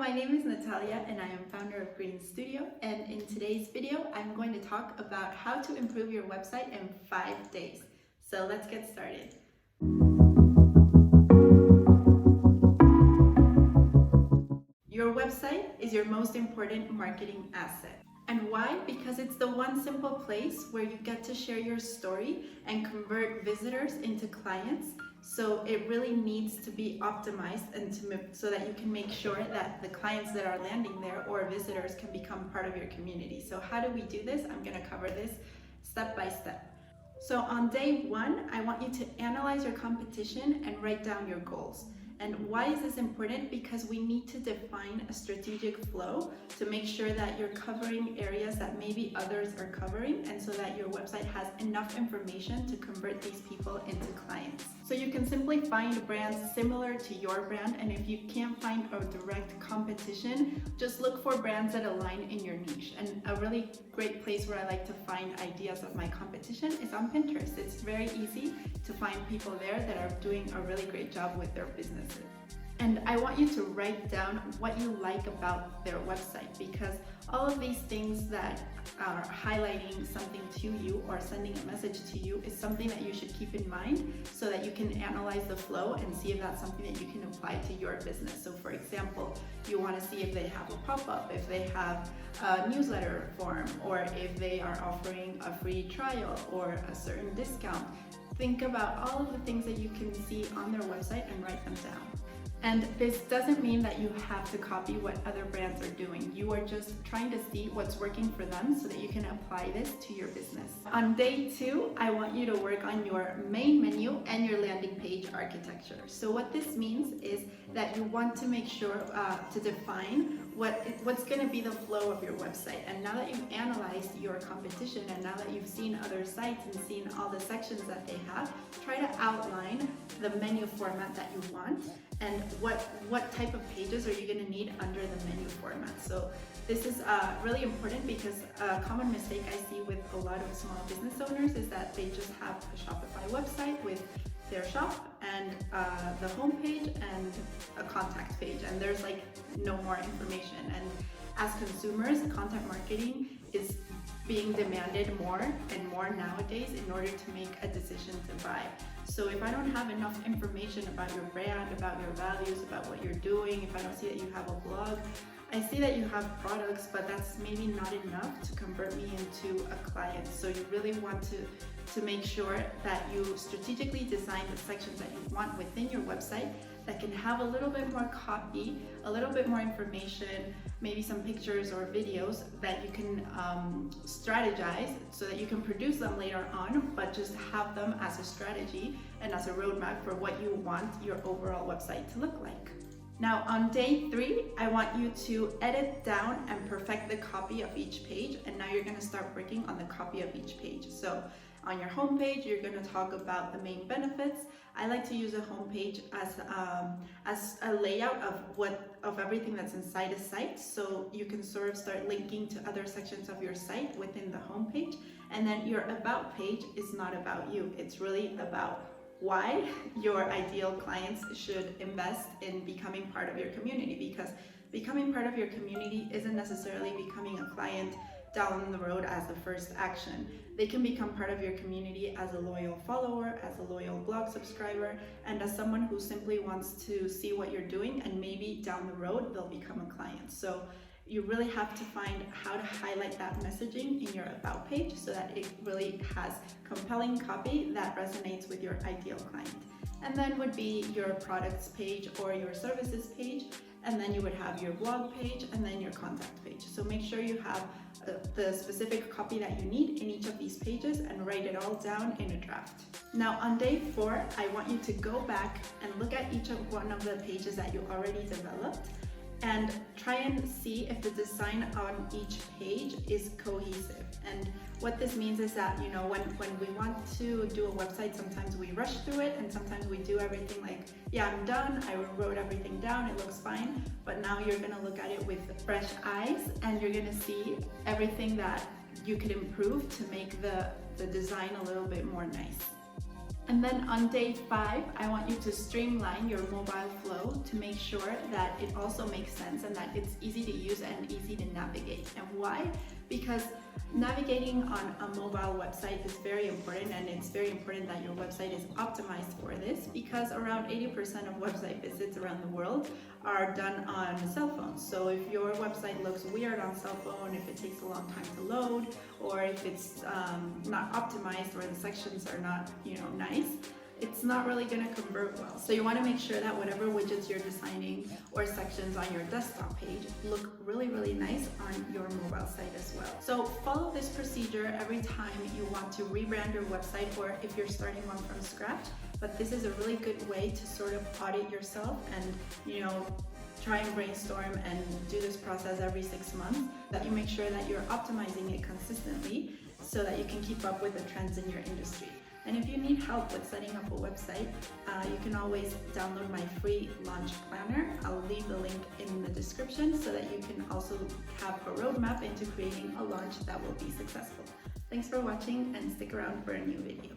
my name is Natalia and I am founder of Green Studio, and in today's video I'm going to talk about how to improve your website in 5 days. So let's get started. Your website is your most important marketing asset. And why? Because it's the one simple place where you get to share your story and convert visitors into clients. So it really needs to be optimized and so that you can make sure that the clients that are landing there or visitors can become part of your community. So how do we do this? I'm going to cover this step by step. So on day 1, I want you to analyze your competition and write down your goals. And why is this important? Because we need to define a strategic flow to make sure that you're covering areas that maybe others are covering, and so that your website has enough information to convert these people into clients. So you can simply find brands similar to your brand, and if you can't find a direct competition, just look for brands that align in your niche. And a really great place where I like to find ideas of my competition is on Pinterest. It's very easy to find people there that are doing a really great job with their businesses. And I want you to write down what you like about their website, because all of these things that are highlighting something to you or sending a message to you is something that you should keep in mind, so that you can analyze the flow and see if that's something that you can apply to your business. So for example, you want to see if they have a pop-up, if they have a newsletter form, or if they are offering a free trial or a certain discount. Think about all of the things that you can see on their website and write them down. And this doesn't mean that you have to copy what other brands are doing. You are just trying to see what's working for them so that you can apply this to your business. On day 2, I want you to work on your main menu and your landing page architecture. So what this means is that you want to make sure to define what's going to be the flow of your website. And now that you've analyzed your competition, and now that you've seen other sites and seen all the sections that they have, try to outline the menu format that you want, and what type of pages are you going to need under the menu format. So this is really important, because a common mistake I see with a lot of small business owners is that they just have a Shopify website with their shop and the home page and a contact page, and there's like no more information. And as consumers, content marketing is being demanded more and more nowadays in order to make a decision to buy. So if I don't have enough information about your brand, about your values, about what you're doing, if I don't see that you have a blog, I see that you have products, but that's maybe not enough to convert me into a client. So you really want to make sure that you strategically design the sections that you want within your website that can have a little bit more copy, a little bit more information, maybe some pictures or videos that you can strategize so that you can produce them later on, but just have them as a strategy and as a roadmap for what you want your overall website to look like. Now on day 3, I want you to edit down and perfect the copy of each page, and now you're going to start working on the copy of each page. So on your home page, you're going to talk about the main benefits. I like to use a home page as a layout of everything that's inside a site, so you can sort of start linking to other sections of your site within the home page. And then your about page is not about you. It's really about why your ideal clients should invest in becoming part of your community, because becoming part of your community isn't necessarily becoming a client down the road as the first action. They can become part of your community as a loyal follower, as a loyal blog subscriber, and as someone who simply wants to see what you're doing, and maybe down the road they'll become a client. So you really have to find how to highlight that messaging in your about page so that it really has compelling copy that resonates with your ideal client. And then would be your products page or your services page, and then you would have your blog page and then your contact page. So make sure you have the specific copy that you need in each of these pages and write it all down in a draft. Now on day 4, I want you to go back and look at each one of the pages that you already developed and try and see if the design on each page is cohesive. And what this means is that, you know, when we want to do a website, sometimes we rush through it, and sometimes we do everything like, yeah, I'm done, I wrote everything down, it looks fine. But now you're gonna look at it with fresh eyes, and you're gonna see everything that you could improve to make the design a little bit more nice. And then on day 5, I want you to streamline your mobile flow to make sure that it also makes sense and that it's easy to use and easy to navigate. And why? Because navigating on a mobile website is very important, and it's very important that your website is optimized for this, because around 80% of website visits around the world are done on cell phones. So if your website looks weird on cell phone, if it takes a long time to load, or if it's not optimized, or the sections are not, nice, it's not really going to convert well. So you want to make sure that whatever widgets you're designing or sections on your desktop page look really, really nice on your mobile site as well. So follow this procedure every time you want to rebrand your website, or if you're starting one from scratch. But this is a really good way to sort of audit yourself and, try and brainstorm and do this process every 6 months, that you make sure that you're optimizing it consistently so that you can keep up with the trends in your industry. And if you need help with setting up a website, you can always download my free launch planner. I'll leave the link in the description so that you can also have a roadmap into creating a launch that will be successful. Thanks for watching, and stick around for a new video.